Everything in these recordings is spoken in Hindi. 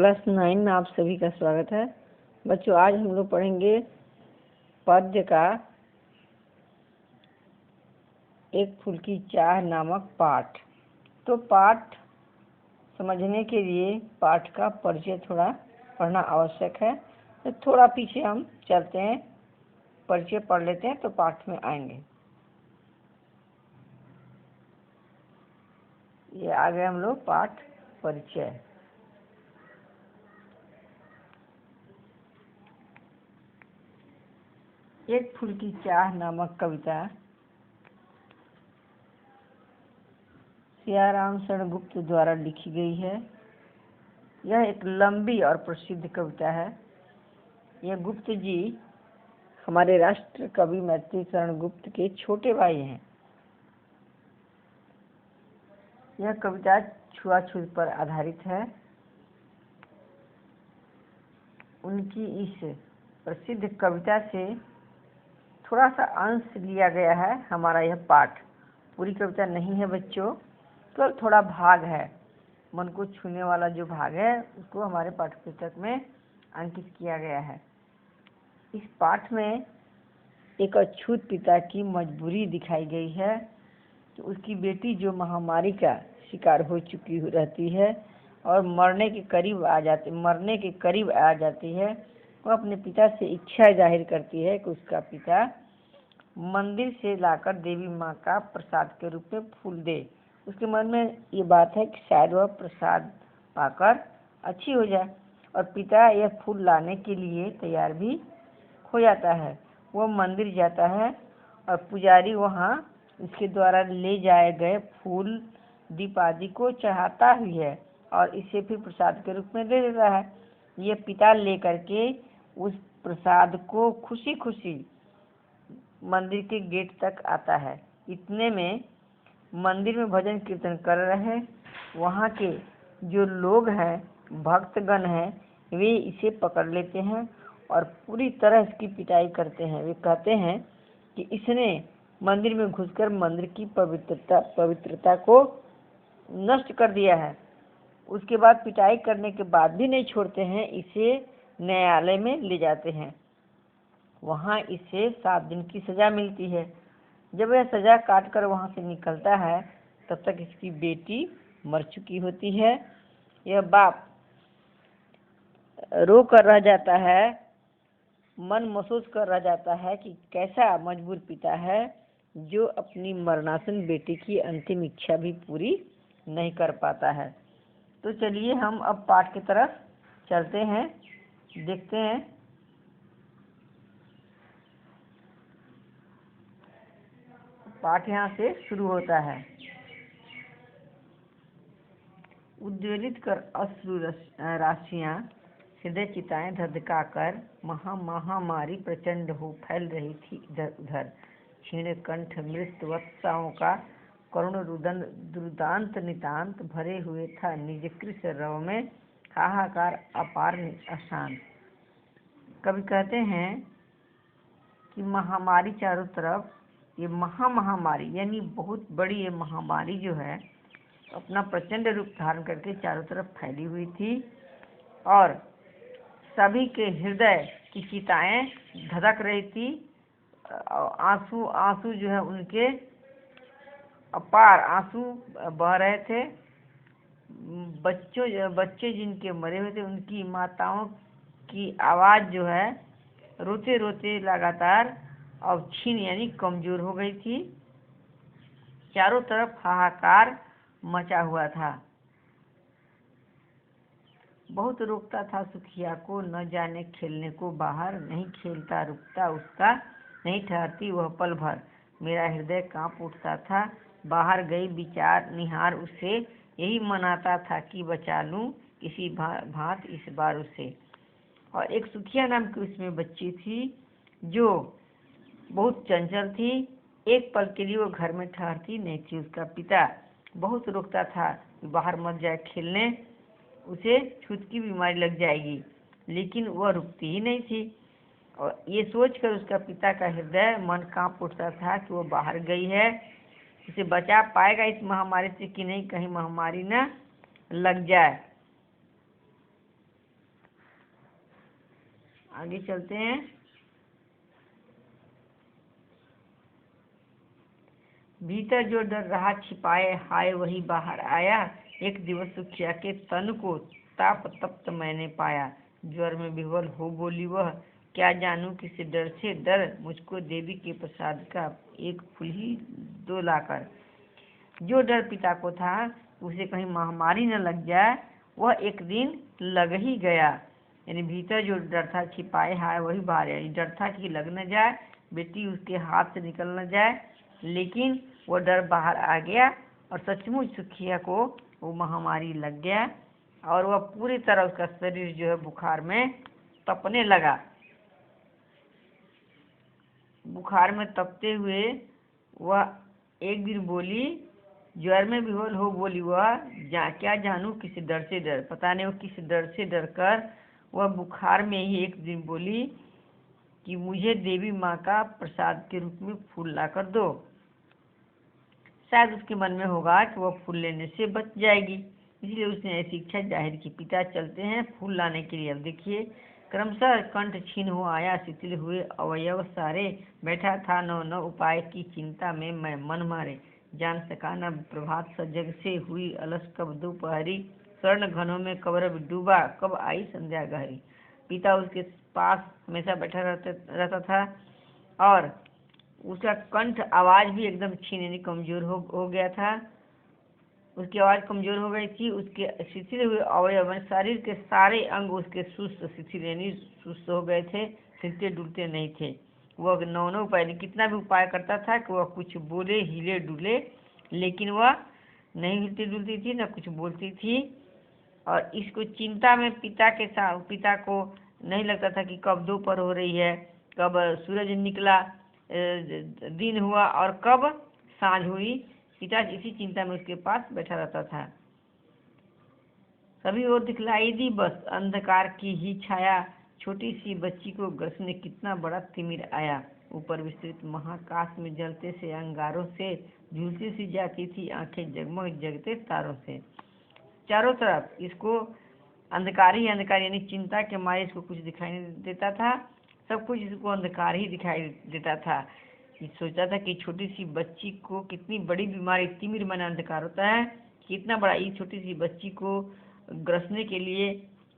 क्लास 9 में आप सभी का स्वागत है। बच्चों, आज हम लोग पढ़ेंगे पद्य का एक फूल की चाह नामक पाठ। तो पाठ समझने के लिए पाठ का परिचय थोड़ा पढ़ना आवश्यक है। तो थोड़ा पीछे हम चलते हैं, परिचय पढ़ लेते हैं तो पाठ में आएंगे। ये आ गए हम लोग पाठ परिचय। एक फूल की चाह नामक कविता सियाराम शरण गुप्त द्वारा लिखी गई है। यह एक लंबी और प्रसिद्ध कविता है। यह गुप्त जी हमारे राष्ट्र कवि मैथिली शरण गुप्त के छोटे भाई हैं। यह कविता छुआछूत पर आधारित है। उनकी इस प्रसिद्ध कविता से थोड़ा सा अंश लिया गया है हमारा यह पाठ। पूरी कविता नहीं है बच्चों, तो थोड़ा भाग है, मन को छूने वाला जो भाग है उसको हमारे पाठ्य पुस्तक में अंकित किया गया है। इस पाठ में एक अछूत पिता की मजबूरी दिखाई गई है कि उसकी बेटी जो महामारी का शिकार हो चुकी रहती है और मरने के करीब आ जाती है, वो अपने पिता से इच्छा जाहिर करती है कि उसका पिता मंदिर से लाकर देवी माँ का प्रसाद के रूप में फूल दे। उसके मन में ये बात है कि शायद वह प्रसाद पाकर अच्छी हो जाए, और पिता यह फूल लाने के लिए तैयार भी हो जाता है। वह मंदिर जाता है और पुजारी वहाँ उसके द्वारा ले जाए गए फूल दीप आदि को चढ़ाता ही है और इसे फिर प्रसाद के रूप में दे देता है। ये पिता लेकर के उस प्रसाद को खुशी खुशी मंदिर के गेट तक आता है। इतने में मंदिर में भजन कीर्तन कर रहे वहाँ के जो लोग हैं, भक्तगण हैं, वे इसे पकड़ लेते हैं और पूरी तरह इसकी पिटाई करते हैं। वे कहते हैं कि इसने मंदिर में घुसकर मंदिर की पवित्रता को नष्ट कर दिया है। उसके बाद पिटाई करने के बाद भी नहीं छोड़ते हैं, इसे न्यायालय में ले जाते हैं। वहाँ इसे 7 दिन की सज़ा मिलती है। जब यह सज़ा काट कर वहाँ से निकलता है, तब तक इसकी बेटी मर चुकी होती है। यह बाप रो कर रह जाता है, मन महसूस कर रह जाता है कि कैसा मजबूर पिता है जो अपनी मरणासन बेटी की अंतिम इच्छा भी पूरी नहीं कर पाता है। तो चलिए हम अब पाठ की तरफ चलते हैं, देखते हैं। पाठ यहाँ से शुरू होता है। उद्वेलित कर अश्रु राशियाँ हृदय चिताएं धधका कर महामारी प्रचंड हो फैल रही थी इधर उधर। क्षीण कंठ मृत वत्साओं का करुण रुदन दुर्दांत नितांत भरे हुए था निजकृत रव में हाहाकार अपार अशांत। कवि कहते हैं कि महामारी चारों तरफ, ये महामारी यानी बहुत बड़ी ये महामारी जो है अपना प्रचंड रूप धारण करके चारों तरफ फैली हुई थी और सभी के हृदय की चिताएं धधक रही थी। आंसू जो है उनके अपार आंसू बह रहे थे। बच्चे जिनके मरे हुए थे उनकी माताओं की आवाज़ जो है रोते रोते लगातार अब क्षीण यानी कमजोर हो गई थी। चारों तरफ हाहाकार मचा हुआ था। बहुत रोकता था सुखिया को, न जाने खेलने को बाहर, नहीं खेलता रुकता उसका, नहीं ठहरती वह पल भर। मेरा हृदय कांप उठता था, बाहर गई विचार निहार उसे, यही मनाता था कि बचा लूं किसी भांत इस बार उसे। और एक सुखिया नाम की उसमें बच्ची थी जो बहुत चंचल थी। एक पल के लिए वो घर में ठहरती नहीं थी। उसका पिता बहुत रोकता था कि बाहर मत जाए खेलने, उसे छूत की बीमारी लग जाएगी, लेकिन वह रुकती ही नहीं थी। और ये सोचकर उसका पिता का हृदय मन कांप उठता था कि वो बाहर गई है, उसे बचा पाएगा इस महामारी से कि नहीं, कहीं महामारी न लग जाए। आगे चलते हैं। भीतर जो डर रहा छिपाए, हाय वही बाहर आया। एक दिवस सुखिया के तन को ताप तप्त मैंने पाया। ज्वर में विह्वल हो बोली वह, क्या जानूं किस डर से डर, मुझको देवी के प्रसाद का एक फूल ही दो लाकर। जो डर पिता को था उसे कहीं महामारी न लग जाए, वह एक दिन लग ही गया। यानी भीतर जो डर था छिपाए, हाय वही बाहर आया। डर था कि लग न जाए, बेटी उसके हाथ से निकल न जाए, लेकिन वो डर बाहर आ गया और सचमुच सुखिया को वो महामारी लग गया और वह पूरी तरह उसका शरीर जो है बुखार में तपने लगा। बुखार में तपते हुए वह एक दिन बोली, ज्वर में विह्वल हो बोली वह, क्या जानूं किस डर से डर। पता नहीं वो किस डर से डर कर वह बुखार में ही एक दिन बोली कि मुझे देवी माँ का प्रसाद के रूप में फूल ला कर दो। शायद उसके मन में होगा कि वह फूल लेने से बच जाएगी, इसलिए उसने ऐसी इच्छा जाहिर की। पिता चलते हैं फूल लाने के लिए। अब देखिए, क्रमशः कंठ छीन हो आया, शिथिल हुए अवयव सारे, बैठा था न उपाय की चिंता में मैं मन मारे। जान सका न प्रभात सजग से हुई अलस कब दोपहरी, स्वर्ण घनों में कब रवि डूबा, कब आई संध्या गहरी। पिता उसके पास हमेशा बैठा रहता था और उसका कंठ आवाज भी एकदम छीन यानी कमजोर हो गया था। उसकी आवाज कमजोर हो गई थी। उसके शिथिल हुए अवयव शरीर के सारे अंग उसके सुस्त शिथिल यानी सुस्त हो गए थे, हिलते डुलते नहीं थे। वह नौ उपाय कितना भी उपाय करता था कि वह कुछ बोले हिले डुले, लेकिन वह नहीं हिलती डुलती थी न कुछ बोलती थी। और इसको चिंता में पिता को नहीं लगता था कि कब दोपहर हो रही है, कब सूरज निकला, दिन हुआ और कब सांझ हुई। पिता इसी चिंता में उसके पास बैठा रहता था। सभी ओर दिखलाई दी बस अंधकार की ही छाया, छोटी सी बच्ची को ग्रसने कितना बड़ा तिमिर आया। ऊपर विस्तृत महाकाश में जलते से अंगारों से झूलती सी जाती थी आंखें जगमग जगते तारों से। चारों तरफ इसको अंधकार ही अंधकार यानी चिंता के मारे इसको कुछ दिखाई नहीं देता था, सब कुछ इसको अंधकार ही दिखाई देता था। सोचता था कि छोटी सी बच्ची को कितनी बड़ी बीमारी, तिमिर माने अंधकार होता है, कितना बड़ा, ये छोटी सी बच्ची को ग्रसने के लिए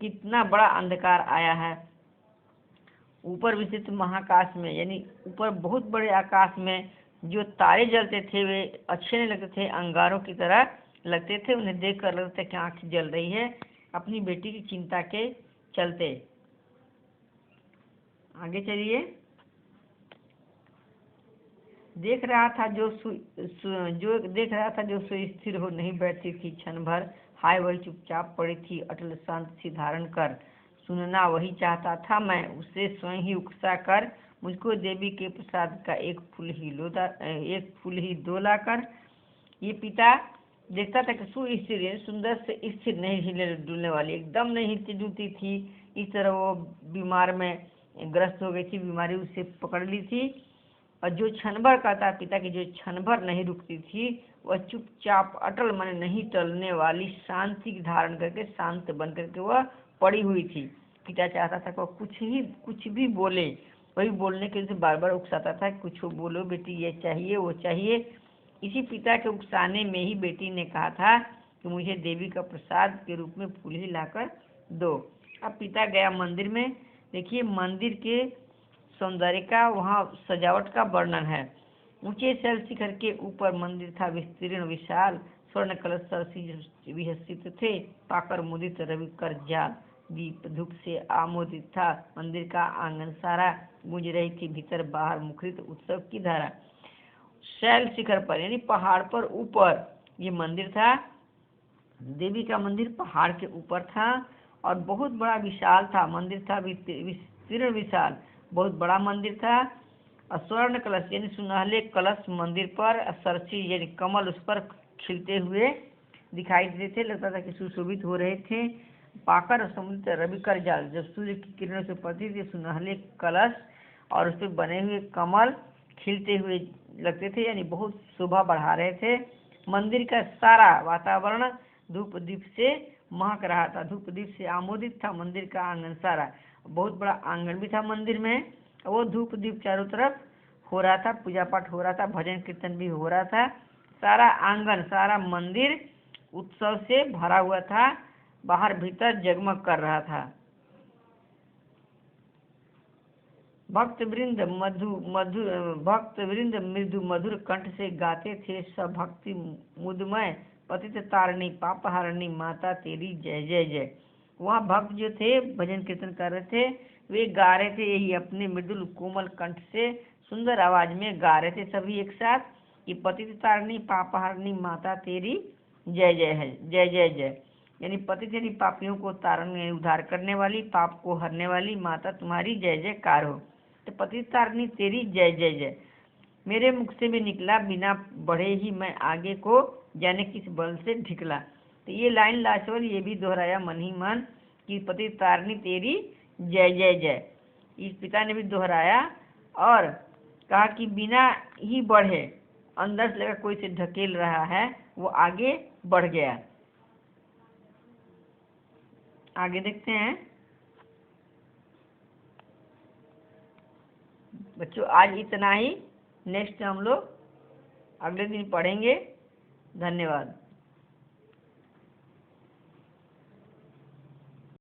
कितना बड़ा अंधकार आया है। ऊपर विस्तृत महाकाश में यानी ऊपर बहुत बड़े आकाश में जो तारे जलते थे वे अच्छे नहीं लगते थे, अंगारों की तरह लगते थे। उन्हें देख कर लगता कि आँख जल रही है अपनी बेटी की चिंता के चलते। आगे चलिए। देख रहा था जो स्थिर हो नहीं बैठती थी क्षण भर, हाय वही चुपचाप पड़ी थी अटल शांत सी धारण कर। सुनना वही चाहता था मैं, उसे स्वयं ही उकसा कर, मुझको देवी के प्रसाद का एक फूल ही दो लाकर। ये पिता देखता था कि सुस्थिर सुंदर से स्थिर नहीं हिलने डुलने वाली, एकदम नहीं हिलती डुलती थी। इस तरह वो बीमार में ग्रस्त हो गई थी, बीमारी उसे पकड़ ली थी। और जो क्षण भर का था पिता की, जो क्षण भर नहीं रुकती थी, वह चुपचाप अटल मन नहीं टलने वाली शांति धारण करके शांत बन करके वह पड़ी हुई थी। पिता चाहता था कि वह कुछ भी बोले, वही बोलने के लिए बार बार उकसाता था, कुछ बोलो बेटी, ये चाहिए वो चाहिए। इसी पिता के उकसाने में ही बेटी ने कहा था कि मुझे देवी का प्रसाद के रूप में फूल ही लाकर दो। अब पिता गया मंदिर में। देखिए, मंदिर के सौंदर्य का, वहाँ सजावट का वर्णन है। ऊंचे शैल शिखर के ऊपर मंदिर था विस्तीर्ण विशाल, स्वर्ण कलश सरसी विहसित थे, पाकर मुदित रवि कर जाल, दीप धूप से आमोदित था मंदिर का आंगन सारा, गूंज रही थी भीतर बाहर मुखरित उत्सव की धारा। शैल शिखर पर यानी पहाड़ पर ऊपर ये मंदिर था। देवी का मंदिर पहाड़ के ऊपर था और बहुत बड़ा विशाल था। मंदिर था विस्तीर्ण विशाल, बहुत बड़ा मंदिर था। और स्वर्ण कलश यानी सुनहले कलश मंदिर पर, सरसी यानी कमल उस पर खिलते हुए दिखाई देते थे, लगता था कि सुशोभित हो रहे थे। पाकर समुद्र रवि कर जाल, जब सूर्य की किरणों से पड़ती थी सुनहले कलश और उस पर बने हुए कमल खिलते हुए लगते थे, यानी बहुत शोभा बढ़ा रहे थे। मंदिर का सारा वातावरण धूप दीप से महक रहा था, धूप दीप से आमोदित था मंदिर का आंगन सारा। बहुत बड़ा आंगन भी था मंदिर में। वो धूप दीप चारों तरफ हो रहा था, पूजा पाठ हो रहा था, भजन कीर्तन भी हो रहा था। सारा आंगन, सारा मंदिर उत्सव से भरा हुआ था, बाहर भीतर जगमग कर रहा था। भक्त वृंद मृदु मधुर कंठ से गाते थे, सब भक्ति मुदमय पतित तारिणी पापहारिणी माता तेरी जय जय जय। वहाँ भक्त जो थे भजन कीर्तन कर रहे थे, वे गा रहे थे यही अपने मृदुल कोमल कंठ से, सुंदर आवाज में गा रहे थे सभी एक साथ कि पतित तारिणी पापहारिणी माता तेरी जय जय है, जय जय जय। यानी पतित यानी पापियों को तारण उद्धार करने वाली, पाप को हरने वाली माता तुम्हारी जय जयकार हो। तो पतित तारिणी तेरी जय जय जय। मेरे मुख से भी निकला, बिना बढ़े ही मैं आगे को जाने किस बल से ढिकला। तो ये लाइन लास्टवर ये भी दोहराया मन ही मन कि पतित तारिणी तेरी जय जय जय। इस पिता ने भी दोहराया और कहा कि बिना ही बढ़े, अंदर से लगा कोई से ढकेल रहा है, वो आगे बढ़ गया। आगे देखते हैं बच्चों। आज इतना ही, नेक्स्ट हम लोग अगले दिन पढ़ेंगे। धन्यवाद।